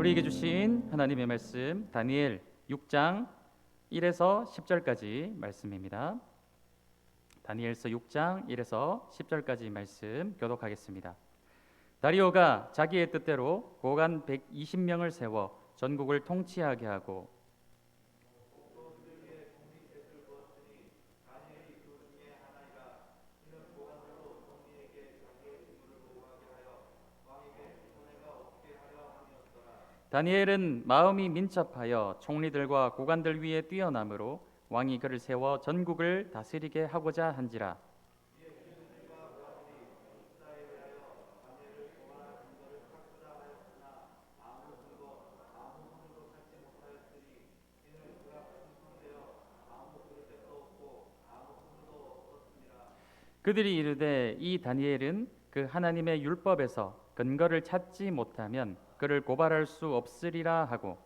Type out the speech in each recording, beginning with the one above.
우리에게 주신 하나님의 말씀 다니엘 6장 1에서 10절까지 말씀입니다. 다니엘서 6장 1에서 10절까지 말씀 교독하겠습니다. 다리오가 자기의 뜻대로 고관 120명을 세워 전국을 통치하게 하고 다니엘은 마음이 민첩하여 총리들과 고관들 위에 뛰어남으로 왕이 그를 세워 전국을 다스리게 하고자 한지라. 그들이 이르되 이 다니엘은 그 하나님의 율법에서 근거를 찾지 못하면 그를 고발할 수 없으리라 하고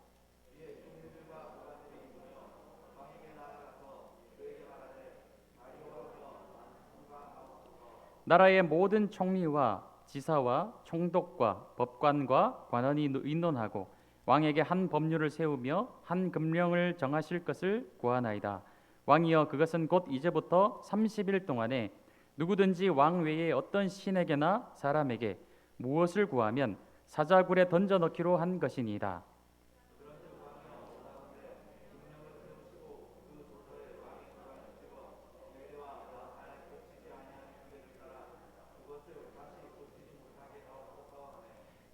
나라의 모든 총리와 지사와 총독과 법관과 관원이 의논하고 왕에게 한 법률을 세우며 한 금령을 정하실 것을 구하나이다. 왕이여 그것은 곧 이제부터 30일 동안에 누구든지 왕 외에 어떤 신에게나 사람에게 무엇을 구하면 사자굴에 던져 넣기로 한 것이니이다.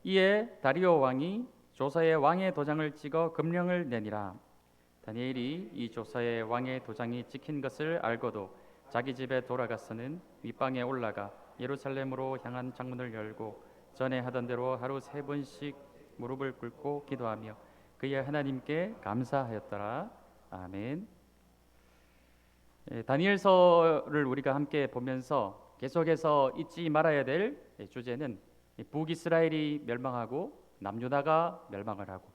이에 다리오 왕이 조서에 왕의 도장을 찍어 금령을 내니라. 다니엘이 이 조서에 왕의 도장이 찍힌 것을 알고도 자기 집에 돌아가서는 윗방에 올라가 예루살렘으로 향한 창문을 열고 전에 하던 대로 하루 3번씩 무릎을 꿇고 기도하며 그의 하나님께 감사하였더라. 아멘. 다니엘서를 우리가 함께 보면서 계속해서 잊지 말아야 될 주제는 북이스라엘이 멸망하고 남유다가 멸망을 하고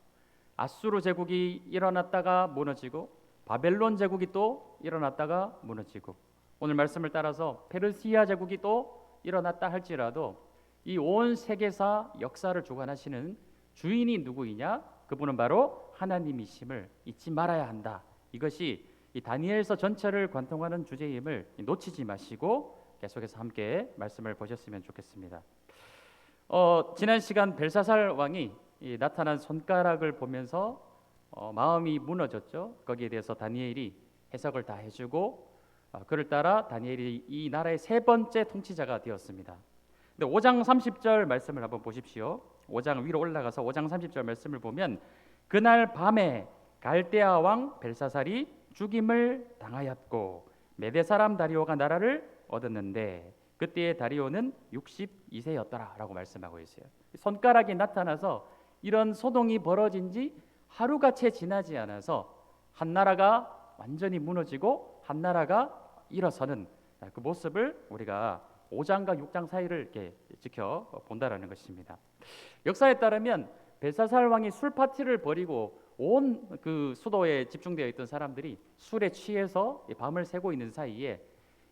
아수르 제국이 일어났다가 무너지고 바벨론 제국이 또 일어났다가 무너지고 오늘 말씀을 따라서 페르시아 제국이 또 일어났다 할지라도 이 온 세계사 역사를 주관하시는 주인이 누구이냐? 그분은 바로 하나님이심을 잊지 말아야 한다. 이것이 이 다니엘서 전체를 관통하는 주제임을 놓치지 마시고 계속해서 함께 말씀을 보셨으면 좋겠습니다. 지난 시간 벨사살 왕이 나타난 손가락을 보면서 마음이 무너졌죠. 거기에 대해서 다니엘이 해석을 다 해주고 그를 따라 다니엘이 이 나라의 3번째 통치자가 되었습니다. 근데 5장 30절 말씀을 한번 보십시오. 5장 위로 올라가서 5장 30절 말씀을 보면 그날 밤에 갈대아 왕 벨사살이 죽임을 당하였고 메대 사람 다리오가 나라를 얻었는데 그때의 다리오는 62세였더라 라고 말씀하고 있어요. 손가락이 나타나서 이런 소동이 벌어진 지 하루가 채 지나지 않아서 한 나라가 완전히 무너지고 한 나라가 일어서는 그 모습을 우리가 5장과 6장 사이를 이렇게 지켜본다라는 것입니다. 역사에 따르면 벨사살 왕이 술 파티를 벌이고 온 그 수도에 집중되어 있던 사람들이 술에 취해서 밤을 새고 있는 사이에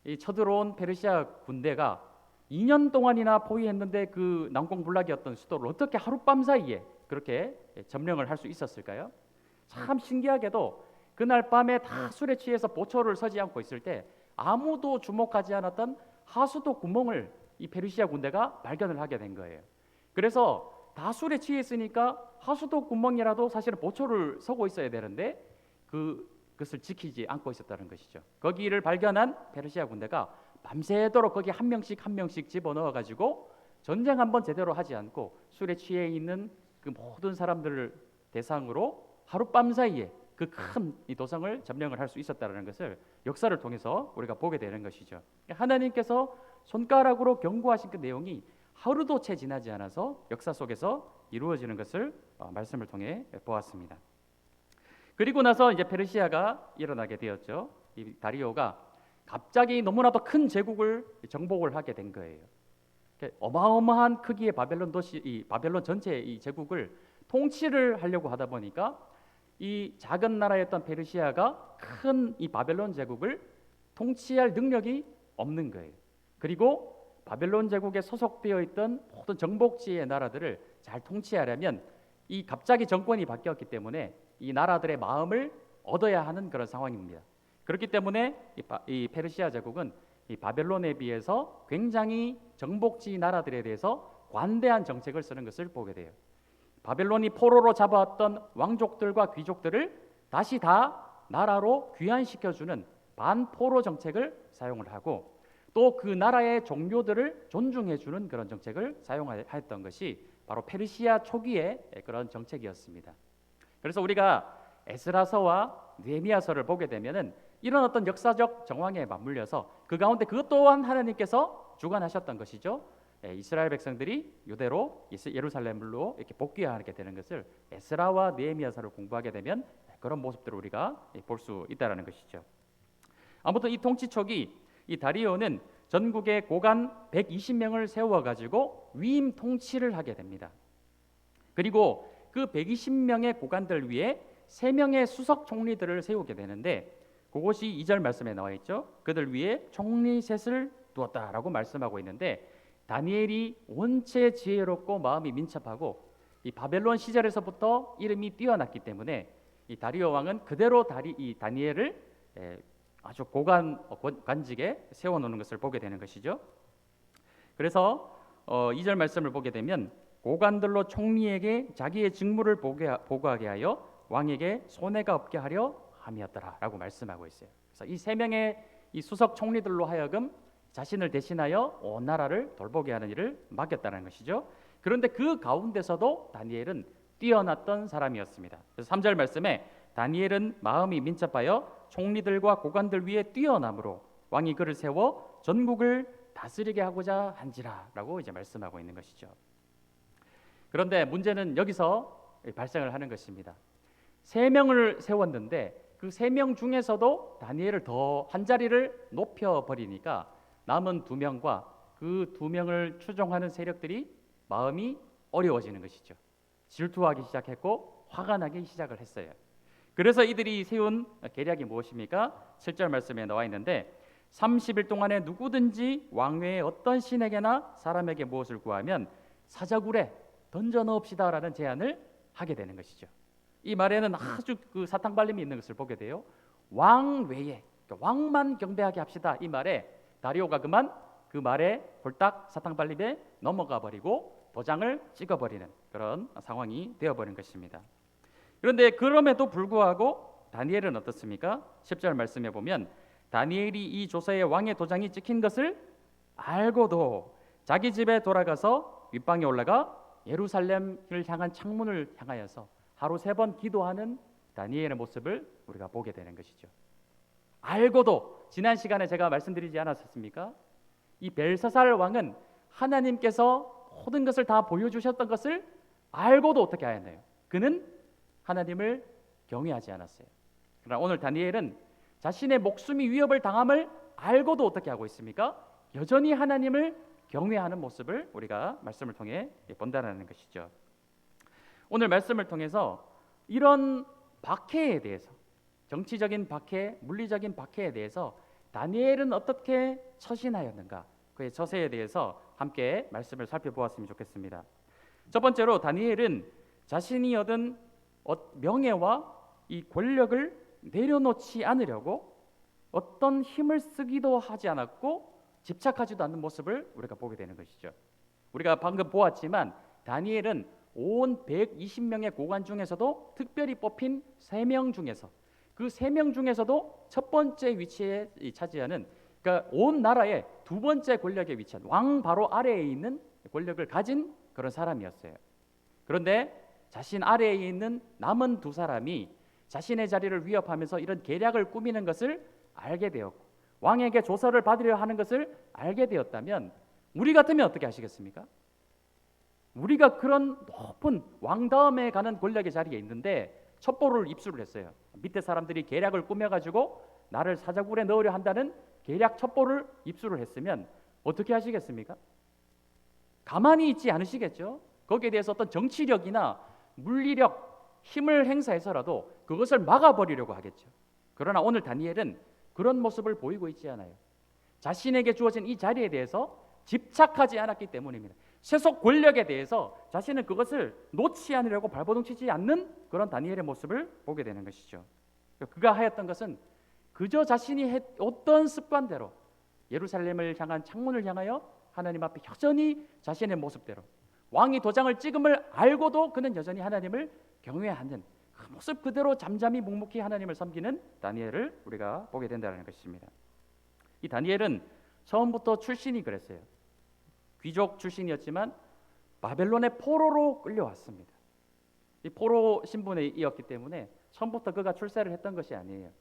이 쳐들어온 페르시아 군대가 2년 동안이나 포위했는데 그 난공불락이었던 수도를 어떻게 하룻밤 사이에 그렇게 점령을 할 수 있었을까요? 참 신기하게도 그날 밤에 다 술에 취해서 보초를 서지 않고 있을 때 아무도 주목하지 않았던 하수도 구멍을 이 페르시아 군대가 발견을 하게 된 거예요. 그래서 다 술에 취했으니까 하수도 구멍이라도 사실은 보초를 서고 있어야 되는데 그것을 지키지 않고 있었다는 것이죠. 거기를 발견한 페르시아 군대가 밤새도록 거기 한 명씩 집어넣어 가지고 전쟁 한번 제대로 하지 않고 술에 취해 있는 그 모든 사람들을 대상으로 하룻밤 사이에 그 큰 이 도성을 점령을 할 수 있었다는 것을 역사를 통해서 우리가 보게 되는 것이죠. 하나님께서 손가락으로 경고하신 그 내용이 하루도 채 지나지 않아서 역사 속에서 이루어지는 것을 말씀을 통해 보았습니다. 그리고 나서 이제 페르시아가 일어나게 되었죠. 이 다리오가 갑자기 너무나도 큰 제국을 정복을 하게 된 거예요. 어마어마한 크기의 바벨론 도시, 이 바벨론 전체 이 제국을 통치를 하려고 하다 보니까 이 작은 나라였던 페르시아가 큰 이 바벨론 제국을 통치할 능력이 없는 거예요. 그리고 바벨론 제국에 소속되어 있던 모든 정복지의 나라들을 잘 통치하려면 이 갑자기 정권이 바뀌었기 때문에 이 나라들의 마음을 얻어야 하는 그런 상황입니다. 그렇기 때문에 이 페르시아 제국은 이 바벨론에 비해서 굉장히 정복지 나라들에 대해서 관대한 정책을 쓰는 것을 보게 돼요. 바벨론이 포로로 잡아왔던 왕족들과 귀족들을 다시 다 나라로 귀환시켜주는 반포로 정책을 사용을 하고, 또 그 나라의 종교들을 존중해주는 그런 정책을 사용하였던 것이 바로 페르시아 초기의 그런 정책이었습니다. 그래서 우리가 에스라서와 느헤미야서를 보게 되면은 이런 어떤 역사적 정황에 맞물려서 그 가운데 그것 또한 하나님께서 주관하셨던 것이죠. 이스라엘 백성들이 유대로 예루살렘으로 이렇게 복귀하게 되는 것을 에스라와 느헤미야서를 공부하게 되면 그런 모습들을 우리가 볼 수 있다라는 것이죠. 아무튼 이 통치 초기 이 다리오는 전국에 고관 120명을 세워 가지고 위임 통치를 하게 됩니다. 그리고 그 120명의 고관들 위에 3명의 수석 총리들을 세우게 되는데, 그것이 2절 말씀에 나와 있죠. 그들 위에 총리 셋을 두었다라고 말씀하고 있는데, 다니엘이 원체 지혜롭고 마음이 민첩하고 이 바벨론 시절에서부터 이름이 뛰어났기 때문에 이 다리오 왕은 그대로 이 다니엘을 아주 관직에 세워놓는 것을 보게 되는 것이죠. 그래서 2절 말씀을 보게 되면 고관들로 총리에게 자기의 직무를 보고하게 하여 왕에게 손해가 없게 하려 함이었더라라고 말씀하고 있어요. 그래서 이 3명의 이 수석 총리들로 하여금 자신을 대신하여 온 나라를 돌보게 하는 일을 맡겼다는 것이죠. 그런데 그 가운데서도 다니엘은 뛰어났던 사람이었습니다. 그래서 3절 말씀에 다니엘은 마음이 민첩하여 총리들과 고관들 위에 뛰어남으로 왕이 그를 세워 전국을 다스리게 하고자 한지라라고 이제 말씀하고 있는 것이죠. 그런데 문제는 여기서 발생을 하는 것입니다. 3명을 세웠는데 그 3명 중에서도 다니엘을 더 한 자리를 높여 버리니까 남은 2명과 그 2명을 추종하는 세력들이 마음이 어려워지는 것이죠. 질투하기 시작했고 화가 나기 시작을 했어요. 그래서 이들이 세운 계략이 무엇입니까? 7절 말씀에 나와 있는데 30일 동안에 누구든지 왕외의 어떤 신에게나 사람에게 무엇을 구하면 사자굴에 던져 넣읍시다라는 제안을 하게 되는 것이죠. 이 말에는 아주 그 사탕발림이 있는 것을 보게 돼요. 왕외에, 그러니까 왕만 경배하게 합시다. 이 말에 다리오가 그만 그 말에 홀딱 사탕발림에 넘어가 버리고 도장을 찍어버리는 그런 상황이 되어버린 것입니다. 그런데 그럼에도 불구하고 다니엘은 어떻습니까? 10절 말씀에 보면 다니엘이 이 조서에 왕의 도장이 찍힌 것을 알고도 자기 집에 돌아가서 윗방에 올라가 예루살렘을 향한 창문을 향하여서 하루 3번 기도하는 다니엘의 모습을 우리가 보게 되는 것이죠. 알고도, 지난 시간에 제가 말씀드리지 않았습니까? 이 벨사살 왕은 하나님께서 모든 것을 다 보여주셨던 것을 알고도 어떻게 하였나요? 그는 하나님을 경외하지 않았어요. 그러나 오늘 다니엘은 자신의 목숨이 위협을 당함을 알고도 어떻게 하고 있습니까? 여전히 하나님을 경외하는 모습을 우리가 말씀을 통해 본다는 것이죠. 오늘 말씀을 통해서 이런 박해에 대해서, 정치적인 박해, 물리적인 박해에 대해서 다니엘은 어떻게 처신하였는가, 그의 처세에 대해서 함께 말씀을 살펴보았으면 좋겠습니다. 첫 번째로 다니엘은 자신이 얻은 명예와 이 권력을 내려놓지 않으려고 어떤 힘을 쓰기도 하지 않았고 집착하지도 않는 모습을 우리가 보게 되는 것이죠. 우리가 방금 보았지만 다니엘은 온 120명의 고관 중에서도 특별히 뽑힌 3명 중에서, 그 3명 중에서도 첫 번째 위치에 차지하는, 그러니까 온 나라의 2번째 권력에 위치한 왕 바로 아래에 있는 권력을 가진 그런 사람이었어요. 그런데 자신 아래에 있는 남은 2사람이 자신의 자리를 위협하면서 이런 계략을 꾸미는 것을 알게 되었고 왕에게 조서를 받으려 하는 것을 알게 되었다면 우리 같으면 어떻게 하시겠습니까? 우리가 그런 높은 왕 다음에 가는 권력의 자리에 있는데 첩보를 입수를 했어요. 밑에 사람들이 계략을 꾸며가지고 나를 사자굴에 넣으려 한다는 계략 첩보를 입수를 했으면 어떻게 하시겠습니까? 가만히 있지 않으시겠죠? 거기에 대해서 어떤 정치력이나 물리력, 힘을 행사해서라도 그것을 막아버리려고 하겠죠. 그러나 오늘 다니엘은 그런 모습을 보이고 있지 않아요. 자신에게 주어진 이 자리에 대해서 집착하지 않았기 때문입니다. 세속 권력에 대해서 자신은 그것을 놓지 않으려고 발버둥 치지 않는 그런 다니엘의 모습을 보게 되는 것이죠. 그가 하였던 것은 그저 자신이 어떤 습관대로 예루살렘을 향한 창문을 향하여 하나님 앞에 여전히 자신의 모습대로 왕이 도장을 찍음을 알고도 그는 여전히 하나님을 경외하는 그 모습 그대로 잠잠히 묵묵히 하나님을 섬기는 다니엘을 우리가 보게 된다는 것입니다. 이 다니엘은 처음부터 출신이 그랬어요. 귀족 출신이었지만 바벨론의 포로로 끌려왔습니다. 이 포로 신분에 이었기 때문에 처음부터 그가 출세를 했던 것이 아니에요.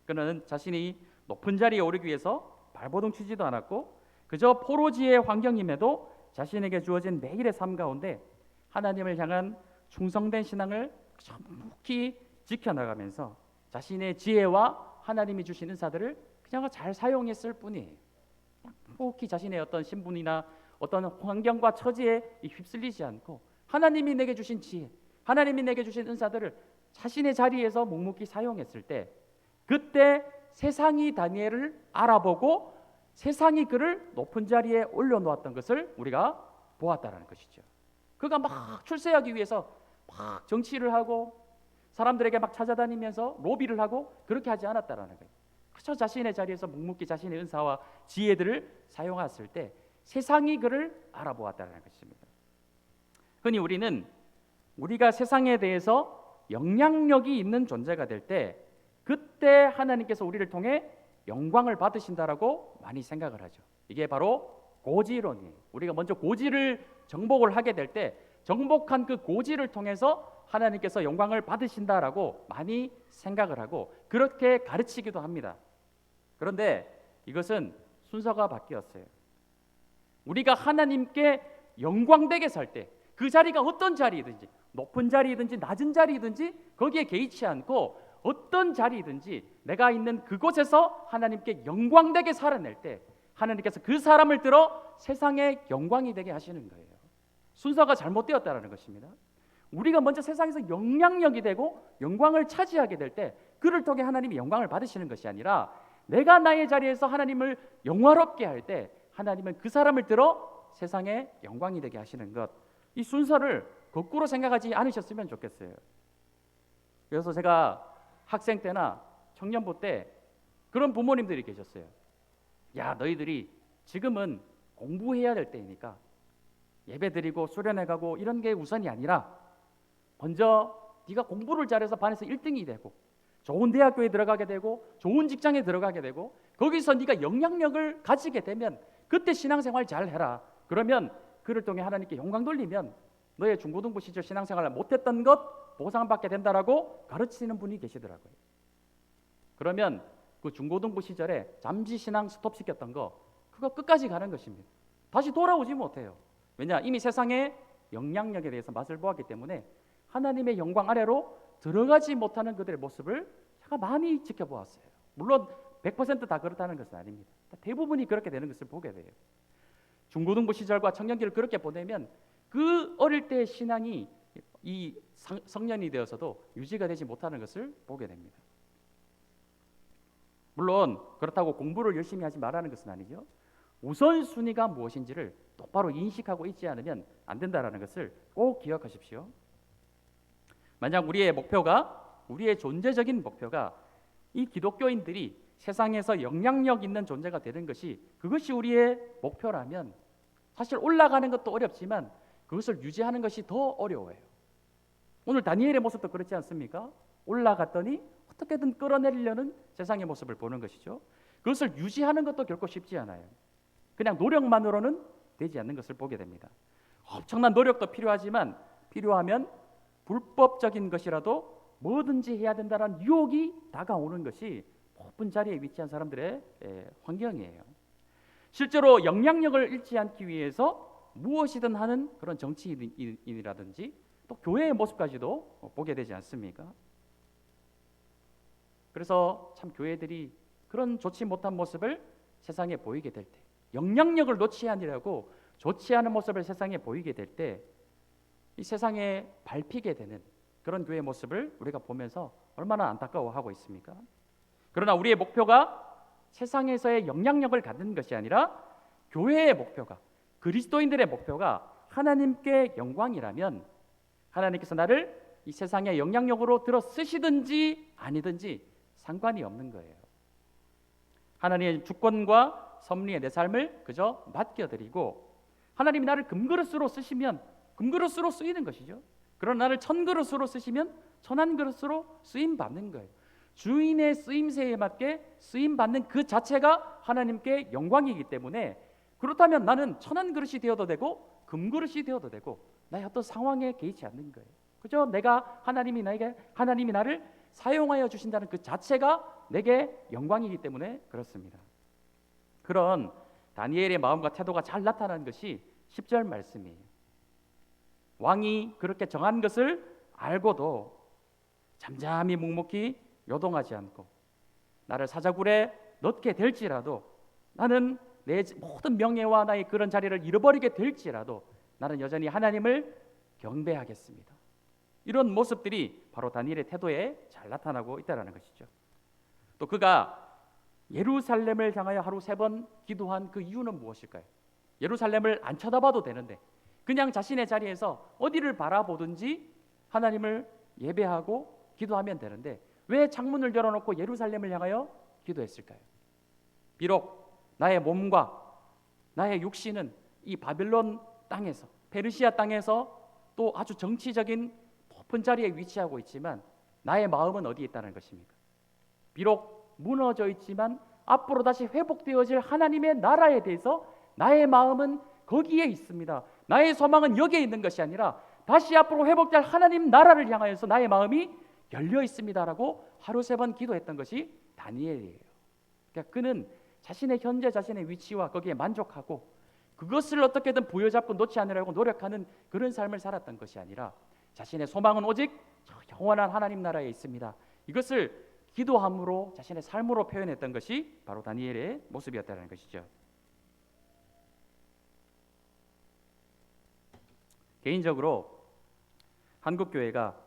그는 자신이 높은 자리에 오르기 위해서 발버둥 치지도 않았고 그저 포로지의 환경임에도 자신에게 주어진 매일의 삶 가운데 하나님을 향한 충성된 신앙을 묵묵히 지켜나가면서 자신의 지혜와 하나님이 주신 은사들을 그냥 잘 사용했을 뿐이에요. 묵묵히 자신의 어떤 신분이나 어떤 환경과 처지에 휩쓸리지 않고 하나님이 내게 주신 지혜, 하나님이 내게 주신 은사들을 자신의 자리에서 묵묵히 사용했을 때 그때 세상이 다니엘을 알아보고 세상이 그를 높은 자리에 올려놓았던 것을 우리가 보았다라는 것이죠. 그가 막 출세하기 위해서 막 정치를 하고 사람들에게 막 찾아다니면서 로비를 하고 그렇게 하지 않았다라는 거예요. 그저 자신의 자리에서 묵묵히 자신의 은사와 지혜들을 사용했을 때 세상이 그를 알아보았다는 것입니다. 흔히 우리가 세상에 대해서 영향력이 있는 존재가 될 때 그때 하나님께서 우리를 통해 영광을 받으신다라고 많이 생각을 하죠. 이게 바로 고지론이에요. 우리가 먼저 고지를 정복을 하게 될 때 정복한 그 고지를 통해서 하나님께서 영광을 받으신다라고 많이 생각을 하고 그렇게 가르치기도 합니다. 그런데 이것은 순서가 바뀌었어요. 우리가 하나님께 영광되게 살 때 그 자리가 어떤 자리이든지 높은 자리이든지 낮은 자리이든지 거기에 개의치 않고 어떤 자리이든지 내가 있는 그곳에서 하나님께 영광되게 살아낼 때 하나님께서 그 사람을 들어 세상에 영광이 되게 하시는 거예요. 순서가 잘못되었다는 것입니다. 우리가 먼저 세상에서 영향력이 되고 영광을 차지하게 될 때 그를 통해 하나님이 영광을 받으시는 것이 아니라 내가 나의 자리에서 하나님을 영화롭게 할 때 하나님은 그 사람을 들어 세상에 영광이 되게 하시는 것, 이 순서를 거꾸로 생각하지 않으셨으면 좋겠어요. 그래서 제가 학생 때나 청년부 때 그런 부모님들이 계셨어요. 야, 너희들이 지금은 공부해야 될 때이니까 예배 드리고 수련회 가고 이런 게 우선이 아니라 먼저 네가 공부를 잘해서 반에서 1등이 되고 좋은 대학교에 들어가게 되고 좋은 직장에 들어가게 되고 거기서 네가 영향력을 가지게 되면 그때 신앙생활 잘 해라. 그러면 그를 통해 하나님께 영광 돌리면 너의 중고등부 시절 신앙생활을 못했던 것 보상받게 된다라고 가르치는 분이 계시더라고요. 그러면 그 중고등부 시절에 잠시 신앙 스톱시켰던 거 그거 끝까지 가는 것입니다. 다시 돌아오지 못해요. 왜냐? 이미 세상의 영향력에 대해서 맛을 보았기 때문에 하나님의 영광 아래로 들어가지 못하는 그들의 모습을 제가 많이 지켜보았어요. 물론 100%다 그렇다는 것은 아닙니다. 대부분이 그렇게 되는 것을 보게 돼요. 중고등부 시절과 청년기를 그렇게 보내면 그 어릴 때의 신앙이 이 성년이 되어서도 유지가 되지 못하는 것을 보게 됩니다. 물론 그렇다고 공부를 열심히 하지 말라는 것은 아니죠. 우선순위가 무엇인지를 똑바로 인식하고 있지 않으면 안 된다는 것을 꼭 기억하십시오. 만약 우리의 존재적인 목표가 이 기독교인들이 세상에서 영향력 있는 존재가 되는 것이 그것이 우리의 목표라면 사실 올라가는 것도 어렵지만 그것을 유지하는 것이 더 어려워요. 오늘 다니엘의 모습도 그렇지 않습니까? 올라갔더니 어떻게든 끌어내리려는 세상의 모습을 보는 것이죠. 그것을 유지하는 것도 결코 쉽지 않아요. 그냥 노력만으로는 되지 않는 것을 보게 됩니다. 엄청난 노력도 필요하지만 필요하면 불법적인 것이라도 뭐든지 해야 된다는 유혹이 다가오는 것이 높은 자리에 위치한 사람들의 환경이에요. 실제로 영향력을 잃지 않기 위해서 무엇이든 하는 그런 정치인이라든지 또 교회의 모습까지도 보게 되지 않습니까? 그래서 참 교회들이 그런 좋지 못한 모습을 세상에 보이게 될 때, 영향력을 놓지 않으려고 좋지 않은 모습을 세상에 보이게 될 때 이 세상에 밟히게 되는 그런 교회의 모습을 우리가 보면서 얼마나 안타까워하고 있습니까? 그러나 우리의 목표가 세상에서의 영향력을 갖는 것이 아니라 교회의 목표가, 그리스도인들의 목표가 하나님께 영광이라면 하나님께서 나를 이 세상의 영향력으로 들어 쓰시든지 아니든지 상관이 없는 거예요. 하나님의 주권과 섭리에 내 삶을 그저 맡겨드리고, 하나님이 나를 금그릇으로 쓰시면 금그릇으로 쓰이는 것이죠. 그러나 나를 천그릇으로 쓰시면 천한그릇으로 쓰임받는 거예요. 주인의 쓰임새에 맞게 쓰임받는 그 자체가 하나님께 영광이기 때문에, 그렇다면 나는 천한그릇이 되어도 되고 금그릇이 되어도 되고 나의 어떤 상황에 개의치 않는 거예요. 그죠? 하나님이 나를 사용하여 주신다는 그 자체가 내게 영광이기 때문에 그렇습니다. 그런 다니엘의 마음과 태도가 잘 나타나는 것이 10절 말씀이에요. 왕이 그렇게 정한 것을 알고도 잠잠히 묵묵히 요동하지 않고, 나를 사자굴에 넣게 될지라도, 나는 내 모든 명예와 나의 그런 자리를 잃어버리게 될지라도 나는 여전히 하나님을 경배하겠습니다. 이런 모습들이 바로 다니엘의 태도에 잘 나타나고 있다는 것이죠. 또 그가 예루살렘을 향하여 하루 3번 기도한 그 이유는 무엇일까요? 예루살렘을 안 쳐다봐도 되는데 그냥 자신의 자리에서 어디를 바라보든지 하나님을 예배하고 기도하면 되는데 왜 창문을 열어놓고 예루살렘을 향하여 기도했을까요? 비록 나의 몸과 나의 육신은 이 바빌론 땅에서, 페르시아 땅에서 또 아주 정치적인 높은 자리에 위치하고 있지만 나의 마음은 어디에 있다는 것입니까? 비록 무너져 있지만 앞으로 다시 회복되어질 하나님의 나라에 대해서 나의 마음은 거기에 있습니다. 나의 소망은 여기에 있는 것이 아니라 다시 앞으로 회복될 하나님 나라를 향하여서 나의 마음이 열려 있습니다라고 하루 3번 기도했던 것이 다니엘이에요. 그러니까 그는 자신의 현재 자신의 위치와 거기에 만족하고 그것을 어떻게든 부여잡고 놓지 않으려고 노력하는 그런 삶을 살았던 것이 아니라 자신의 소망은 오직 저 영원한 하나님 나라에 있습니다. 이것을 기도함으로 자신의 삶으로 표현했던 것이 바로 다니엘의 모습이었다는 것이죠. 개인적으로 한국 교회가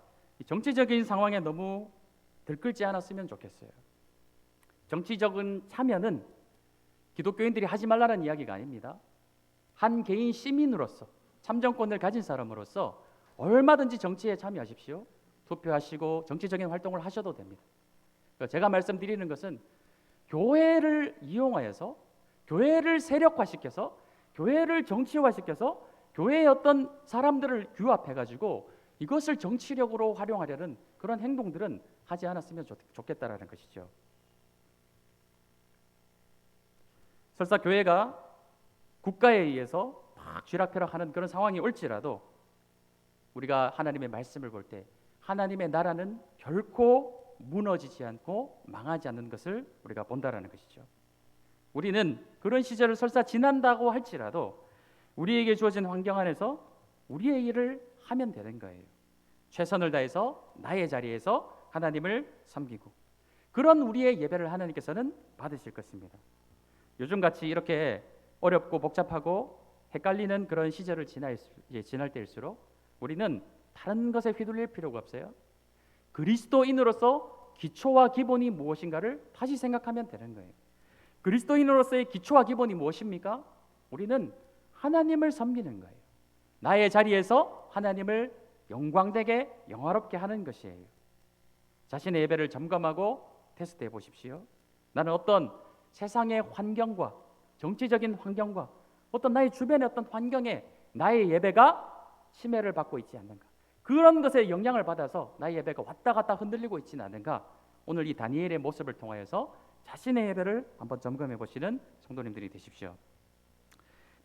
정치적인 상황에 너무 들끓지 않았으면 좋겠어요. 정치적인 참여는 기독교인들이 하지 말라는 이야기가 아닙니다. 한 개인 시민으로서, 참정권을 가진 사람으로서 얼마든지 정치에 참여하십시오. 투표하시고 정치적인 활동을 하셔도 됩니다. 제가 말씀드리는 것은 교회를 이용하여서, 교회를 세력화시켜서, 교회를 정치화시켜서 교회의 어떤 사람들을 규합해가지고 이것을 정치력으로 활용하려는 그런 행동들은 하지 않았으면 좋겠다라는 것이죠. 설사 교회가 국가에 의해서 막 쥐락펴락하는 그런 상황이 올지라도 우리가 하나님의 말씀을 볼 때 하나님의 나라는 결코 무너지지 않고 망하지 않는 것을 우리가 본다라는 것이죠. 우리는 그런 시절을 설사 지난다고 할지라도 우리에게 주어진 환경 안에서 우리의 일을 하면 되는 거예요. 최선을 다해서 나의 자리에서 하나님을 섬기고, 그런 우리의 예배를 하나님께서는 받으실 것입니다. 요즘같이 이렇게 어렵고 복잡하고 헷갈리는 그런 시절을 지날 때일수록 우리는 다른 것에 휘둘릴 필요가 없어요. 그리스도인으로서 기초와 기본이 무엇인가를 다시 생각하면 되는 거예요. 그리스도인으로서의 기초와 기본이 무엇입니까? 우리는 하나님을 섬기는 거예요. 나의 자리에서 하나님을 영광되게 영화롭게 하는 것이에요. 자신의 예배를 점검하고 테스트해 보십시오. 나는 어떤 세상의 환경과 정치적인 환경과 어떤 나의 주변의 어떤 환경에 나의 예배가 침해를 받고 있지 않는가? 그런 것에 영향을 받아서 나의 예배가 왔다 갔다 흔들리고 있지는 않은가? 오늘 이 다니엘의 모습을 통하여서 자신의 예배를 한번 점검해 보시는 성도님들이 되십시오.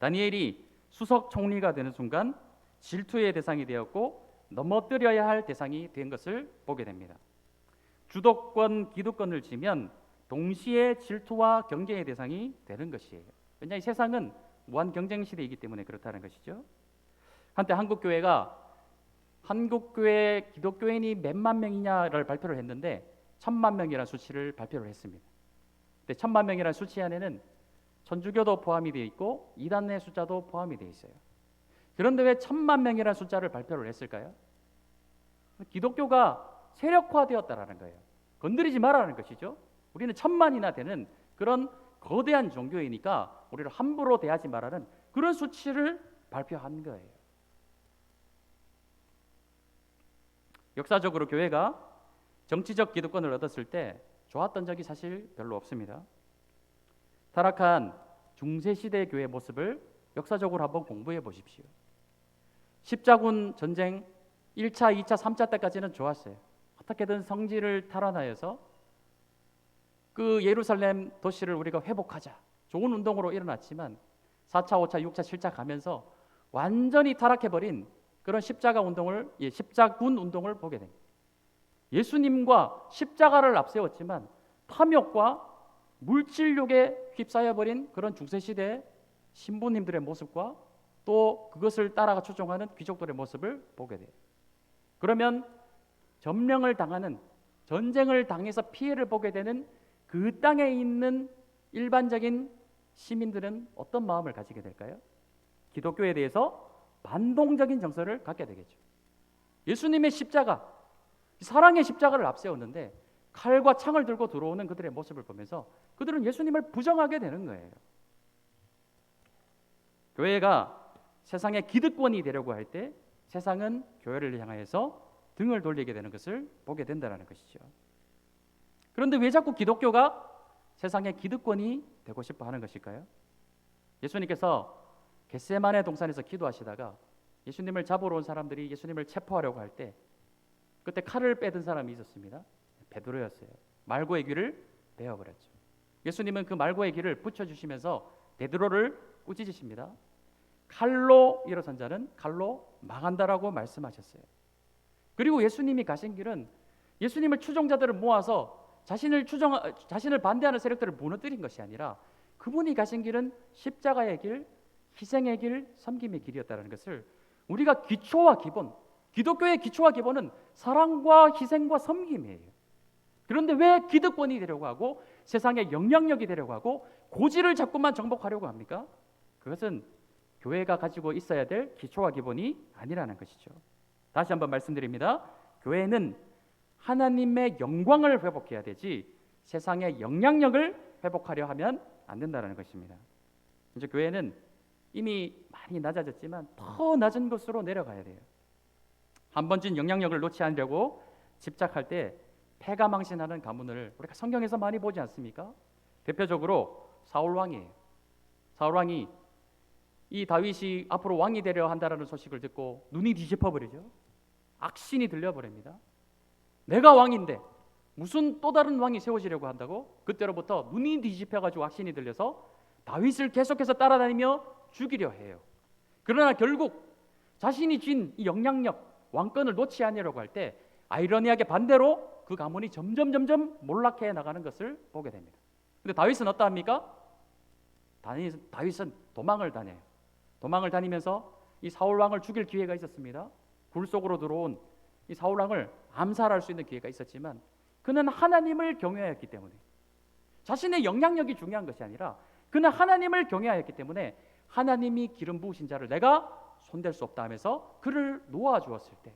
다니엘이 수석 총리가 되는 순간 질투의 대상이 되었고 넘어뜨려야 할 대상이 된 것을 보게 됩니다. 주도권, 기득권을 쥐면 동시에 질투와 경쟁의 대상이 되는 것이에요. 왜냐하면 세상은 무한 경쟁 시대이기 때문에 그렇다는 것이죠. 한때 한국교회 기독교인이 몇만 명이냐를 발표를 했는데 1000만 명이라는 수치를 발표를 했습니다. 근데 1000만 명이라는 수치 안에는 천주교도 포함이 되어 있고 이단의 숫자도 포함이 되어 있어요. 그런데 왜 1000만 명이라는 숫자를 발표를 했을까요? 기독교가 세력화되었다라는 거예요. 건드리지 말라는 것이죠. 우리는 1000만이나 되는 그런 거대한 종교이니까 우리를 함부로 대하지 말라는 그런 수치를 발표한 거예요. 역사적으로 교회가 정치적 기득권을 얻었을 때 좋았던 적이 사실 별로 없습니다. 타락한 중세시대 교회 모습을 역사적으로 한번 공부해 보십시오. 십자군 전쟁 1차, 2차, 3차 때까지는 좋았어요. 어떻게든 성지를 탈환하여서 그 예루살렘 도시를 우리가 회복하자. 좋은 운동으로 일어났지만 4차, 5차, 6차, 7차 가면서 완전히 타락해버린 그런 십자군 운동을 보게 됩니다. 예수님과 십자가를 앞세웠지만 탐욕과 물질욕에 휩싸여버린 그런 중세시대 신부님들의 모습과 또 그것을 따라가 추종하는 귀족들의 모습을 보게 돼요. 그러면 점령을 당하는, 전쟁을 당해서 피해를 보게 되는 그 땅에 있는 일반적인 시민들은 어떤 마음을 가지게 될까요? 기독교에 대해서 반동적인 정서를 갖게 되겠죠. 예수님의 십자가, 사랑의 십자가를 앞세웠는데 칼과 창을 들고 들어오는 그들의 모습을 보면서 그들은 예수님을 부정하게 되는 거예요. 교회가 세상의 기득권이 되려고 할 때 세상은 교회를 향하여서 등을 돌리게 되는 것을 보게 된다는 것이죠. 그런데 왜 자꾸 기독교가 세상의 기득권이 되고 싶어 하는 것일까요? 예수님께서 겟세마네 동산에서 기도하시다가 예수님을 잡으러 온 사람들이 예수님을 체포하려고 할 때 그때 칼을 빼든 사람이 있었습니다. 베드로였어요. 말고의 귀를 베어버렸죠. 예수님은 그 말고의 귀를 붙여주시면서 베드로를 꾸짖으십니다. 칼로 일어선 자는 칼로 망한다라고 말씀하셨어요. 그리고 예수님이 가신 길은 예수님을 추종자들을 모아서 자신을 반대하는 세력들을 무너뜨린 것이 아니라 그분이 가신 길은 십자가의 길, 희생의 길, 섬김의 길이었다는 것을 우리가 기초와 기본, 기독교의 기초와 기본은 사랑과 희생과 섬김이에요. 그런데 왜 기득권이 되려고 하고 세상의 영향력이 되려고 하고 고지를 자꾸만 정복하려고 합니까? 그것은 교회가 가지고 있어야 될 기초와 기본이 아니라는 것이죠. 다시 한번 말씀드립니다. 교회는 하나님의 영광을 회복해야 되지 세상의 영향력을 회복하려 하면 안 된다는 것입니다. 이제 교회는 이미 많이 낮아졌지만 더 낮은 곳으로 내려가야 돼요. 한 번쯤 영향력을 놓지 않으려고 집착할 때 패가망신하는 가문을 우리가 성경에서 많이 보지 않습니까? 대표적으로 사울 왕이에요. 사울 왕이 이 다윗이 앞으로 왕이 되려 한다라는 소식을 듣고 눈이 뒤집어버리죠. 악신이 들려버립니다. 내가 왕인데 무슨 또 다른 왕이 세워지려고 한다고? 그때로부터 눈이 뒤집혀가지고 악신이 들려서 다윗을 계속해서 따라다니며 죽이려 해요. 그러나 결국 자신이 쥔 이 영향력, 왕권을 놓지 않으려고 할 때 아이러니하게 반대로 그 가문이 점점 몰락해 나가는 것을 보게 됩니다. 근데 다윗은 어떠합니까? 다윗은 도망을 다녀요. 도망을 다니면서 이 사울 왕을 죽일 기회가 있었습니다. 굴 속으로 들어온 이 사울 왕을 암살할 수 있는 기회가 있었지만 그는 하나님을 경외하였기 때문에 자신의 영향력이 중요한 것이 아니라 그는 하나님을 경외하였기 때문에 하나님이 기름 부으신 자를 내가 손댈 수 없다 하면서 그를 놓아주었을 때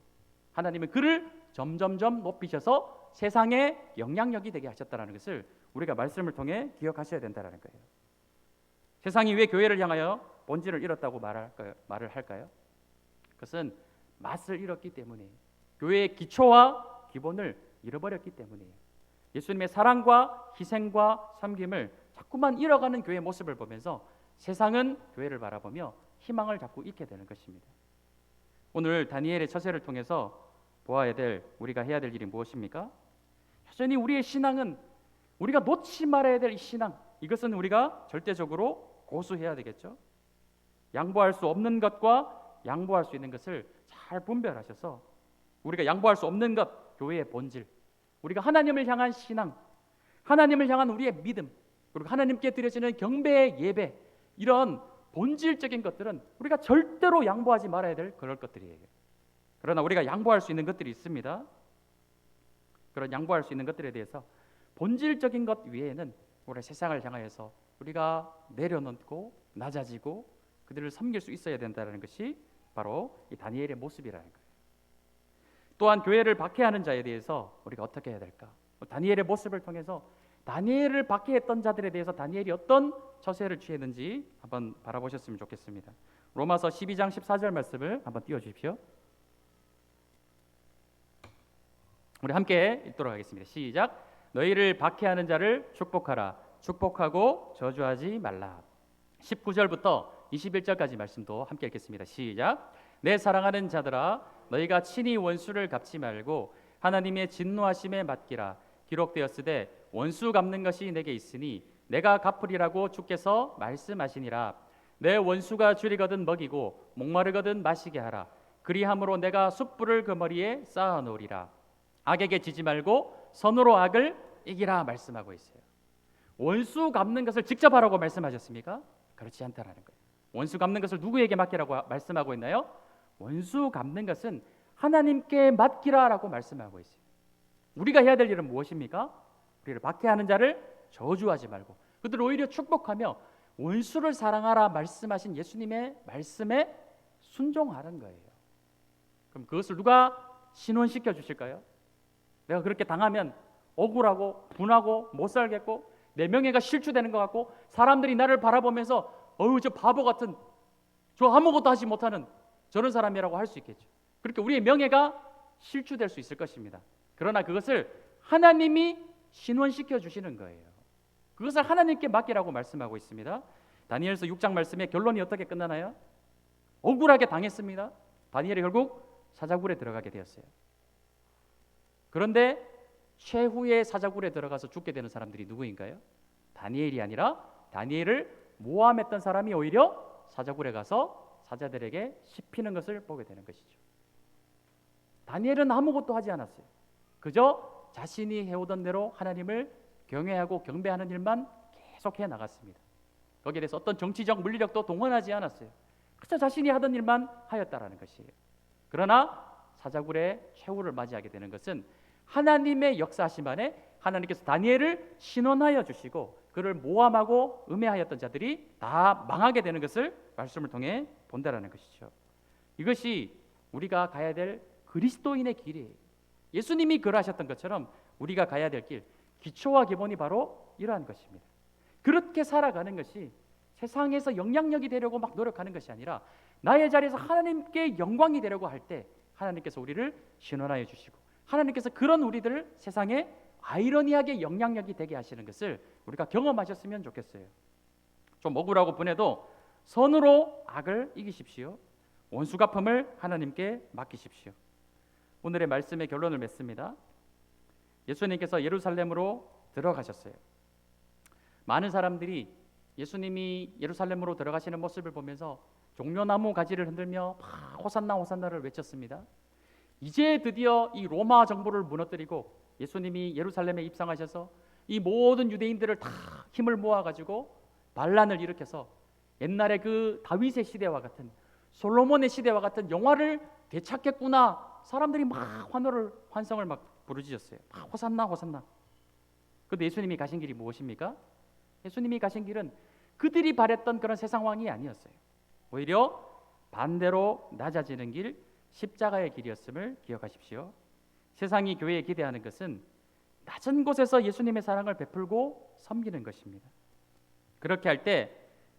하나님은 그를 점점 높이셔서 세상의 영향력이 되게 하셨다는 것을 우리가 말씀을 통해 기억하셔야 된다는 거예요. 세상이 왜 교회를 향하여 본질을 잃었다고 말을 할까요? 그것은 맛을 잃었기 때문에 교회의 기초와 기본을 잃어버렸기 때문이에요. 예수님의 사랑과 희생과 섬김을 자꾸만 잃어가는 교회의 모습을 보면서 세상은 교회를 바라보며 희망을 자꾸 잃게 되는 것입니다. 오늘 다니엘의 처세를 통해서 보아야 될 우리가 해야 될 일이 무엇입니까? 여전히 우리의 신앙은 우리가 놓지 말아야 될 이 신앙, 이것은 우리가 절대적으로 고수해야 되겠죠. 양보할 수 없는 것과 양보할 수 있는 것을 잘 분별하셔서 우리가 양보할 수 없는 것, 교회의 본질, 우리가 하나님을 향한 신앙, 하나님을 향한 우리의 믿음, 그리고 하나님께 드려지는 경배의 예배, 이런 본질적인 것들은 우리가 절대로 양보하지 말아야 될 그럴 것들이에요. 그러나 우리가 양보할 수 있는 것들이 있습니다. 그런 양보할 수 있는 것들에 대해서 본질적인 것 외에는 우리 세상을 향하여서 우리가 내려놓고 낮아지고 그들을 섬길 수 있어야 된다는 것이 바로 이 다니엘의 모습이라는 거예요. 또한 교회를 박해하는 자에 대해서 우리가 어떻게 해야 될까? 다니엘의 모습을 통해서 다니엘을 박해했던 자들에 대해서 다니엘이 어떤 처세를 취했는지 한번 바라보셨으면 좋겠습니다. 로마서 12장 14절 말씀을 한번 띄워주십시오. 우리 함께 읽도록 하겠습니다. 시작. 너희를 박해하는 자를 축복하라. 축복하고 저주하지 말라. 19절부터 21절까지 말씀도 함께 읽겠습니다. 시작. 내 사랑하는 자들아, 너희가 친히 원수를 갚지 말고 하나님의 진노하심에 맡기라. 기록되었으되 원수 갚는 것이 내게 있으니 내가 갚으리라고 주께서 말씀하시니라. 내 원수가 줄이거든 먹이고 목마르거든 마시게 하라. 그리함으로 내가 숯불을 그 머리에 쌓아 놓으리라. 악에게 지지 말고 선으로 악을 이기라 말씀하고 있어요. 원수 갚는 것을 직접 하라고 말씀하셨습니까? 그렇지 않다라는 거예요. 원수 갚는 것을 누구에게 맡기라고 말씀하고 있나요? 원수 갚는 것은 하나님께 맡기라라고 말씀하고 있어요. 우리가 해야 될 일은 무엇입니까? 우리를 박해하는 자를 저주하지 말고 그들을 오히려 축복하며 원수를 사랑하라 말씀하신 예수님의 말씀에 순종하는 거예요. 그럼 그것을 누가 신원시켜 주실까요? 내가 그렇게 당하면 억울하고 분하고 못 살겠고 내 명예가 실추되는 것 같고 사람들이 나를 바라보면서 어우 저 바보 같은 저 아무것도 하지 못하는 저런 사람이라고 할 수 있겠죠. 그렇게 우리의 명예가 실추될 수 있을 것입니다. 그러나 그것을 하나님이 신원시켜 주시는 거예요. 그것을 하나님께 맡기라고 말씀하고 있습니다. 다니엘서 6장 말씀의 결론이 어떻게 끝나나요? 억울하게 당했습니다. 다니엘이 결국 사자굴에 들어가게 되었어요. 그런데 최후의 사자굴에 들어가서 죽게 되는 사람들이 누구인가요? 다니엘이 아니라 다니엘을 모함했던 사람이 오히려 사자굴에 가서 사자들에게 씹히는 것을 보게 되는 것이죠. 다니엘은 아무것도 하지 않았어요. 그저 자신이 해오던 대로 하나님을 경외하고 경배하는 일만 계속해 나갔습니다. 거기에 대해서 어떤 정치적 물리력도 동원하지 않았어요. 그저 자신이 하던 일만 하였다라는 것이에요. 그러나 사자굴의 최후를 맞이하게 되는 것은 하나님의 역사하심 안에 하나님께서 다니엘을 신원하여 주시고 그를 모함하고 음해하였던 자들이 다 망하게 되는 것을 말씀을 통해 본다라는 것이죠. 이것이 우리가 가야 될 그리스도인의 길이에요. 예수님이 그러하셨던 것처럼 우리가 가야 될 길, 기초와 기본이 바로 이러한 것입니다. 그렇게 살아가는 것이 세상에서 영향력이 되려고 막 노력하는 것이 아니라 나의 자리에서 하나님께 영광이 되려고 할 때 하나님께서 우리를 신원하여 주시고 하나님께서 그런 우리들을 세상에 아이러니하게 영향력이 되게 하시는 것을 우리가 경험하셨으면 좋겠어요. 좀 억울하고 분해도 선으로 악을 이기십시오. 원수 갚음을 하나님께 맡기십시오. 오늘의 말씀의 결론을 맺습니다. 예수님께서 예루살렘으로 들어가셨어요. 많은 사람들이 예수님이 예루살렘으로 들어가시는 모습을 보면서 종려나무 가지를 흔들며 호산나 호산나를 외쳤습니다. 이제 드디어 이 로마 정부를 무너뜨리고 예수님이 예루살렘에 입성하셔서 이 모든 유대인들을 다 힘을 모아가지고 반란을 일으켜서 옛날에 그 다윗의 시대와 같은 솔로몬의 시대와 같은 영화를 되찾겠구나. 사람들이 막 환성을 막 부르짖었어요. 호산나 호산나. 그런데 예수님이 가신 길이 무엇입니까? 예수님이 가신 길은 그들이 바랬던 그런 세상 왕이 아니었어요. 오히려 반대로 낮아지는 길, 십자가의 길이었음을 기억하십시오. 세상이 교회에 기대하는 것은 낮은 곳에서 예수님의 사랑을 베풀고 섬기는 것입니다. 그렇게 할 때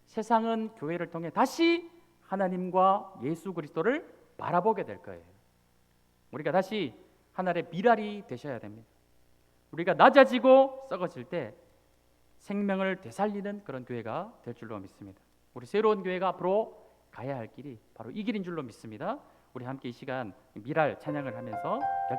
세상은 교회를 통해 다시 하나님과 예수 그리스도를 바라보게 될 거예요. 우리가 다시 하나님의 미랄이 되셔야 됩니다. 우리가 낮아지고 썩어질 때 생명을 되살리는 그런 교회가 될 줄로 믿습니다. 우리 새로운 교회가 앞으로 가야 할 길이 바로 이 길인 줄로 믿습니다. 우리 함께 이 시간 미랄 찬양을 하면서